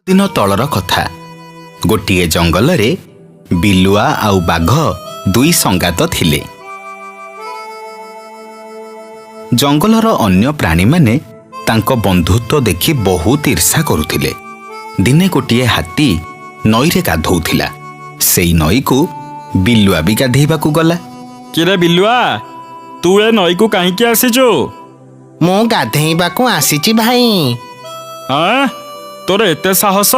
दिन तलर कथा। गोटिए जंगल रे बिलुआ आउ बाघ दुई संगात थिले। जंगलर अन्य प्राणी माने तांको बंधुत्व देखि बहुत ईर्षा करुथिले। दिने गोटिए हाथी नई रे गाधौथिला। सेई नई को बिलुआ भी गाधेइबाकू गला। किरे बिलुआ, तू ए नई को काहींकी आसीचु? मु गाधेइबाकू आसीची भाई। हाँ, तोर एते साहस?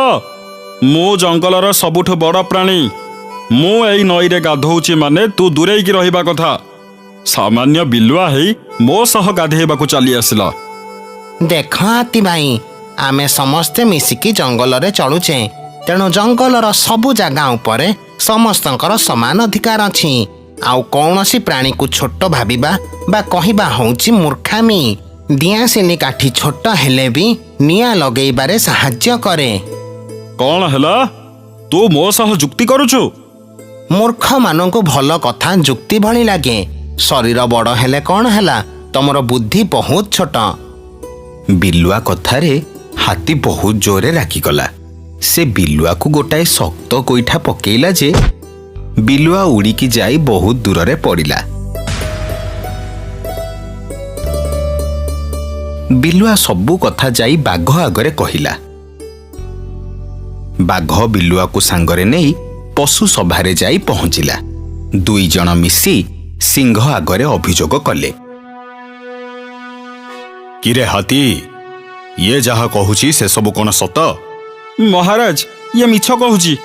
मु जंगलर सबुठु बड़ प्राणी। मु एई नई रे गाधौची माने तू दूरेइकी रहिबा कथा। सामान्य बिलुआ हेई मो सह गाधेइबाकू चली आसिला। देख हाथी भाई, आमे समस्ते मिसिकी जंगल रे चलुचे, तेणु जंगलर सबु जगह उपरे समस्तंकर समान अधिकार अछि। आउ कौनसी प्राणी को छोट भाबिबा बा कहिबा होउची मूर्खामी। दियासिनी काठी छोट हेले भी निया लगेइबारे साहाय्य करे। कौन हैला? तू मो सह जुक्ति करुछु? मूर्ख मानंकु भल कथा जुक्ति भली लागे। शरीर बड़ हेले कौन हैला, तमर बुद्धि बहुत छोट। बिलुआ कथारे हाथी बहुत जोरे रागिगला। से बिलुआ को गोटाए शक्त गोईठा पकेइला जे बिलुआ उड़ीकी जाई बहुत दूर रे पड़िला। बिलुआ सबू कथा जाई बाघ आगरे कहिला। बाघ बिलुआ को सांगरे नहीं पशु सभारे जाई पहुंचिला। दुई जण मिसी सिंह आगरे अभियोग कले। किरे हाथी, ये जहा कहूची से सब कोन सत? महाराज, ये मिछ कहूची।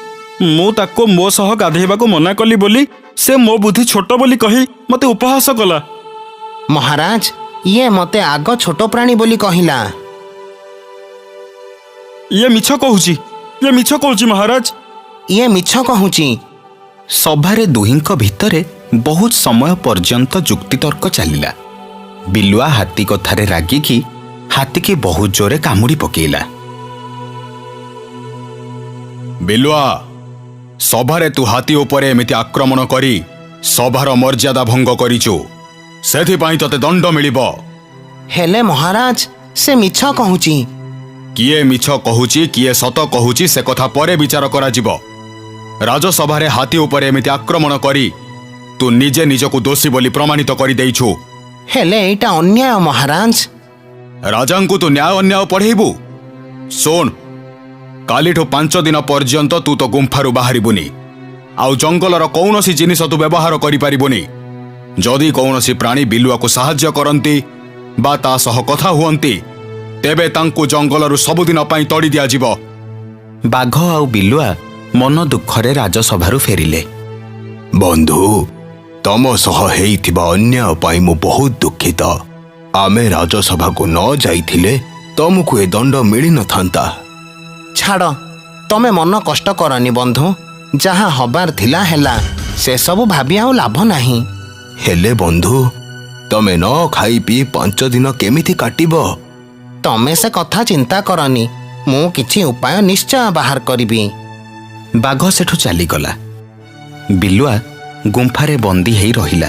मु ताको मो सह गाधेइबाकू मना कली बोली से मो बुद्धि छोट बोली कही मते उपहास कला। महाराज, ये मते आग छोट प्राणी बोली कहिला। ये मिछ कहूची, ये मिछ कहूची महाराज। ये मिछ कहूची। सभारे दुहिंक भितरे बहुत समय पर्यंत जुक्तितर्क चलिला। बिलुआ हाथी कथारे रागिकी हाथी के बहुत जोरे कामुड़ी पकेइला। बिलुआ, सभारे तू हाथी उपरे एमिति आक्रमण करी सभार मर्यादा भंग करिचु, सेथिपाई तते दंड मिलिबो। हेले महाराज, से मिछ कहूची। किए मिछ कहूची किए सत कहूची से कथा परे विचार करा जिवो। राजसभारे हाथी उपरे एमिति आक्रमण करी तू निजे निजको दोषी बोली प्रमाणित करी देइछु। हेले एटा अन्याय महाराज। राजांकु तू न्याय अन्याय पढ़ेबू? सोन, कालीठू 5 दिन पर्यंत तू तो गुंफारू बाहरिबुनी। आउ जंगलर कौनसी जिनिस तू व्यवहार करि पारिबुनी। जदि कौनसी प्राणी बिलुआ को साहाय्य करंती बा ता सह कथा हुअंती, तेबे तांकु जंगलरू सबुदिन पाई तड़ी दिया जिवो। बाघ आउ बिलुआ मन दुखरे राजसभारू फेरिले। बंधु, तम सह हेइथिबा अन्याय पाई मु बहुत दुखित। आमे राजसभा को न जाइथिले तमको ए दंड मिली न थांता। छाड़, तमे मन कष्ट करनी बंधु। जहाँ हबार थिला हेला, से सब भाबी आउ लाभ नाही। हेले बंधु, तमे न खाई पी 5 दिन केमिति काटिबो? तमे से कथा चिंता करनी, मु किछि उपाय निश्चय बाहर करिबी। बाघ सेठू चलीगला। बिलुआ गुंफारे बंदी हेई रहिला।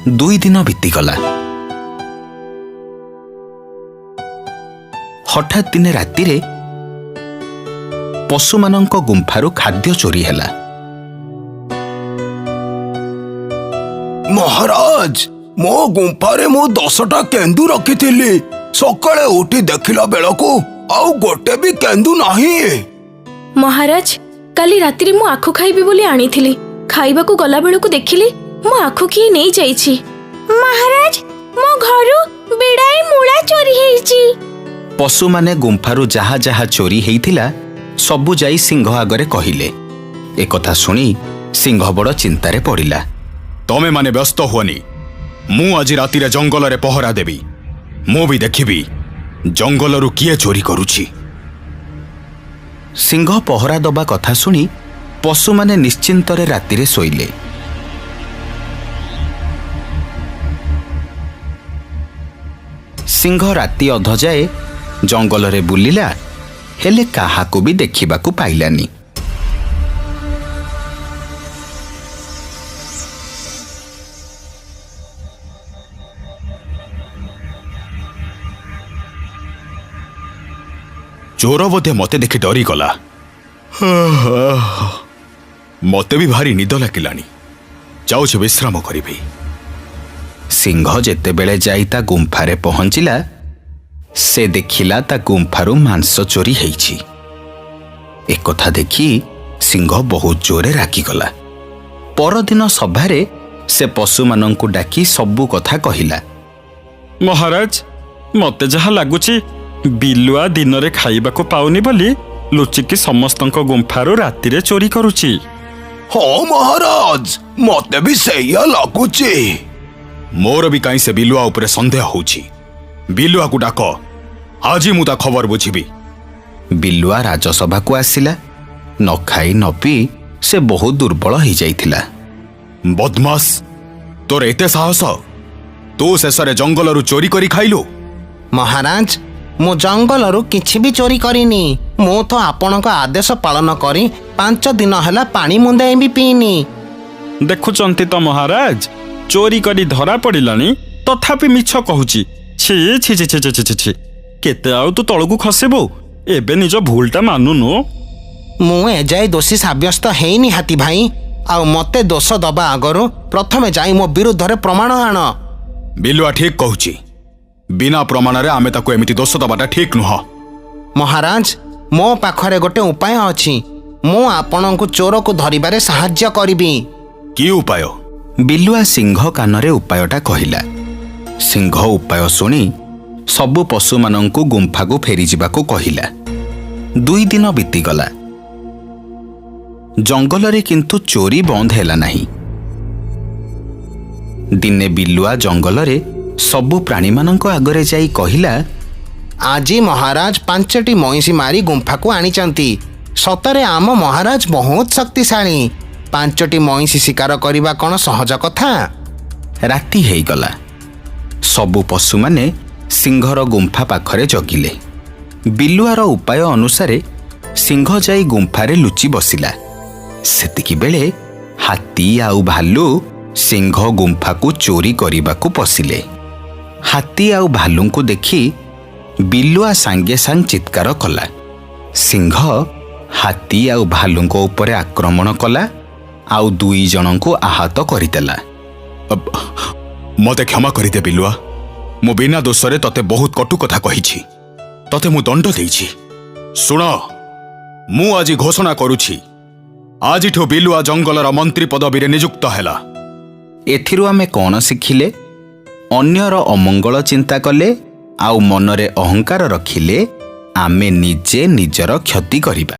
2 दिन बीतीगला। हठात दिने रातिरे पशुमानंक गुंफारू खाद्य चोरी हेला। महाराज, मो गुंफारे मो 10टा केंदू रखिथिली। सकाळे उठी देखिला बेलको आउ गोटे भी केंदू नाही। महाराज, काली रातिरे मु आखु खाइबी बोली आनीथिली। खाइबाकू गला बेलको देखिली मो आखु किए नहीं जाइछि। महाराज, मो घरु बिड़ाई मूला चोरी हेइछि। पशु माने गुंफारू जहा जहा चोरी हेइथिला सबु जाई सिंह आगरे कहिले। एकथा सुनी सिंह बड़ चिंतारे पड़िला। तमे माने व्यस्त हुअनी। मु आज रातिरे जंगल रे पहरा देबी। मु भी देखिबी जंगलरू किए चोरी करुछि। सिंह पहरा दबा कथा सुनी पशु माने निश्चिंतरे रातिरे सोइले। सिंह राति अध जाए जंगल रे बुलिला, हेले काहाकू भी देखिबाकू पाइलानी। ଚୋର ବୋଧେ ମତେ ଦେଖି ଡରିଗଲା। ମତେ ବି ଭାରି ନିଦ ଲାଗିଲାଣି, ଯାଉଛି ବିଶ୍ରାମ କରିବି। ସିଂହ ଯେତେବେଳେ ଯାଇ ତା ଗୁମ୍ଫାରେ ପହଞ୍ଚିଲା, ସେ ଦେଖିଲା ତା ଗୁମ୍ଫାରୁ ମାଂସ ଚୋରି ହେଇଛି। ଏକଥା ଦେଖି ସିଂହ ବହୁତ ଜୋରେ ରାଗିଗଲା। ପରଦିନ ସଭାରେ ସେ ପଶୁମାନଙ୍କୁ ଡାକି ସବୁ କଥା କହିଲା। ମହାରାଜ, ମତେ ଯାହା ଲାଗୁଛି ବିଲୁଆ ଦିନରେ ଖାଇବାକୁ ପାଉନି ବୋଲି ଲୁଚିକି ସମସ୍ତଙ୍କ ଗୁମ୍ଫାରୁ ରାତିରେ ଚୋରି କରୁଛି। ହଁ ମହାରାଜ, ମତେ ବି ସେଇଆ ଲାଗୁଛି। ମୋର ବି କାହିଁ ସେ ବିଲୁଆ ଉପରେ ସନ୍ଦେହ ହଉଛି। ବିଲୁଆକୁ ଡାକ, ଆଜି ମୁଁ ତା ଖବର ବୁଝିବି। ବିଲୁଆ ରାଜସଭାକୁ ଆସିଲା। ନ ଖାଇ ନ ପିଇ ସେ ବହୁତ ଦୁର୍ବଳ ହେଇଯାଇଥିଲା। ବଦମାସ, ତୋର ଏତେ ସାହସ! ତୁ ଶେଷରେ ଜଙ୍ଗଲରୁ ଚୋରି କରି ଖାଇଲୁ। ମହାରାଜ, ମୁଁ ଜଙ୍ଗଲରୁ କିଛି ବି ଚୋରି କରିନି। ମୁଁ ତ ଆପଣଙ୍କ ଆଦେଶ ପାଳନ କରି 5 ଦିନ ହେଲା ପାଣି ମୁନ୍ଦାଏ ବି ପିଇନି। ଦେଖୁଛନ୍ତି ତ ମହାରାଜ, ଚୋରି କରି ଧରା ପଡ଼ିଲାଣି ତଥାପି ମିଛ କହୁଛି। ଛି ଛି ଛି ଛି ଛି ଛି ଛି। କେତେ ଆଉ ତୁ ତଳକୁ ଖସିବୁ? ଏବେ ନିଜ ଭୁଲଟା ମାନୁନୁ। ମୁଁ ଏଯାଏ ଦୋଷୀ ସାବ୍ୟସ୍ତ ହେଇନି ହାତୀ ଭାଇ। ଆଉ ମତେ ଦୋଷ ଦବା ଆଗରୁ ପ୍ରଥମେ ଯାଇ ମୋ ବିରୁଦ୍ଧରେ ପ୍ରମାଣ ଆଣ। ବିଲୁଆ ଠିକ କହୁଛି। ବିନା ପ୍ରମାଣରେ ଆମେ ତାକୁ ଏମିତି ଦୋଷ ଦେବାଟା ଠିକ ନୁହଁ। ମହାରାଜ, ମୋ ପାଖରେ ଗୋଟେ ଉପାୟ ଅଛି। ମୁଁ ଆପଣଙ୍କୁ ଚୋରକୁ ଧରିବାରେ ସାହାଯ୍ୟ କରିବି। କି ଉପାୟ? ବିଲୁଆ ସିଂହ କାନରେ ଉପାୟଟା କହିଲା। ସିଂହ ଉପାୟ ଶୁଣି ସବୁ ପଶୁମାନଙ୍କୁ ଗୁମ୍ଫାକୁ ଫେରିଯିବାକୁ କହିଲା। 2 ଦିନ ବିତିଗଲା। ଜଙ୍ଗଲରେ କିନ୍ତୁ ଚୋରି ବନ୍ଦ ହେଲା ନାହିଁ। ଦିନେ ବିଲୁଆ ଜଙ୍ଗଲରେ ସବୁ ପ୍ରାଣୀମାନଙ୍କ ଆଗରେ ଯାଇ କହିଲା, ଆଜି ମହାରାଜ 5ଟି ମଇଁଷି ମାରି ଗୁମ୍ଫାକୁ ଆଣିଛନ୍ତି। ସତରେ ଆମ ମହାରାଜ ବହୁତ ଶକ୍ତିଶାଳୀ। 5ଟି ମଇଁଷି ଶିକାର କରିବା କ'ଣ ସହଜ କଥା? ରାତି ହେଇଗଲା। ସବୁ ପଶୁମାନେ ସିଂହର ଗୁମ୍ଫା ପାଖରେ ଜଗିଲେ। ବିଲୁଆର ଉପାୟ ଅନୁସାରେ ସିଂହ ଯାଇ ଗୁମ୍ଫାରେ ଲୁଚି ବସିଲା। ସେତିକିବେଳେ ହାତୀ ଆଉ ଭାଲୁ ସିଂହ ଗୁମ୍ଫାକୁ ଚୋରି କରିବାକୁ ପଶିଲେ। ହାତୀ ଆଉ ଭାଲୁଙ୍କୁ ଦେଖି ବିଲୁଆ ସାଙ୍ଗେ ସାଙ୍ଗେ ଚିତ୍କାର କଲା। ସିଂହ ହାତୀ ଆଉ ଭାଲୁଙ୍କ ଉପରେ ଆକ୍ରମଣ କଲା ଆଉ 2 ଜଣଙ୍କୁ ଆହତ କରିଦେଲା। ମତେ କ୍ଷମା କରିଦେ ବିଲୁଆ। ମୁଁ ବିନା ଦୋଷରେ ତତେ ବହୁତ କଟୁ କଥା କହିଛି। ତତେ ମୁଁ ଦଣ୍ଡ ଦେଇଛି। ଶୁଣ, ମୁଁ ଆଜି ଘୋଷଣା କରୁଛି, ଆଜିଠୁ ବିଲୁଆ ଜଙ୍ଗଲର ମନ୍ତ୍ରୀ ପଦବୀରେ ନିଯୁକ୍ତ ହେଲା। ଏଥିରୁ ଆମେ କ'ଣ ଶିଖିଲେ? ଅନ୍ୟର ଅମଙ୍ଗଳ ଚିନ୍ତା କଲେ ଆଉ ମନରେ ଅହଙ୍କାର ରଖିଲେ ଆମେ ନିଜେ ନିଜର କ୍ଷତି କରିବା।